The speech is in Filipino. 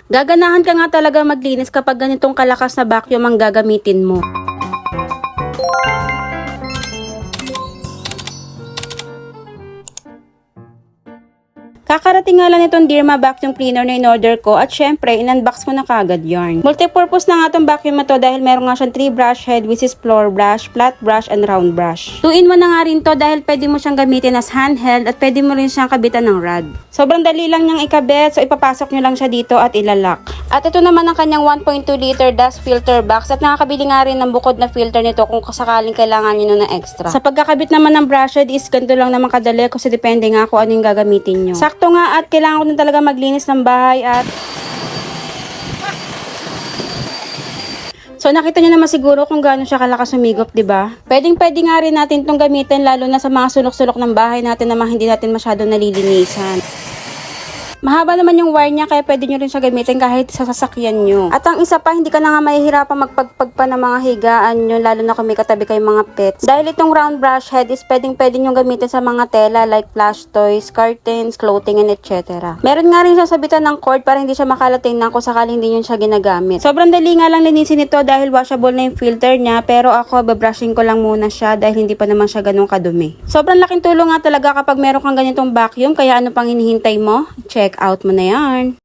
Gaganahan ka nga talaga maglinis kapag ganitong kalakas na vacuum ang gagamitin mo. Kakarating nga lang itong Derma vacuum cleaner na in-order ko at syempre in-unbox ko na kagad yarn. Multipurpose na nga itong vacuum na to dahil meron nga siyang 3 brush head which is floor brush, flat brush, and round brush. 2-in-1 na nga rin to dahil pwede mo siyang gamitin as handheld at pwede mo rin siyang kabitan ng rod. Sobrang dali lang niyang ikabit, so ipapasok nyo lang siya dito at ilalak. At ito naman ang kanyang 1.2 liter dust filter box at nakakabili nga rin ng bukod na filter nito kung sakaling kailangan nyo na extra. Sa pagkakabit naman ng brush head is ganito lang naman kadali kasi depende nga kung ano yung gagamitin nyo. Sakto nga at kailangan ko na talaga maglinis ng bahay at so nakita niyo naman siguro kung gaano siya kalakas umigop, 'di ba? Pwedeng-pwede nga rin natin 'tong gamitin lalo na sa mga sulok-sulok ng bahay natin na hindi natin masyado nalilinisan. Mahaba naman yung wire niya kaya pwede nyo rin siya gamitin kahit sa sasakyan nyo. At ang isa pa, hindi ka na nga mahihirapan magpagpag pa ng mga higaan nyo lalo na kung may katabi kayong mga pets. Dahil itong round brush head is pwede nyo gamitin sa mga tela like plush toys, curtains, clothing, and etc. Meron nga rin siya sabitan ng cord para hindi siya makalatingnan kung sakaling hindi nyo siya ginagamit. Sobrang dali nga lang linisin ito dahil washable na yung filter niya pero ako babrushing ko lang muna siya dahil hindi pa naman siya ganun kadumi. Sobrang laking tulong nga talaga kapag meron kang ganitong vacuum kaya ano pang hinihintay mo? Check out mo na yan.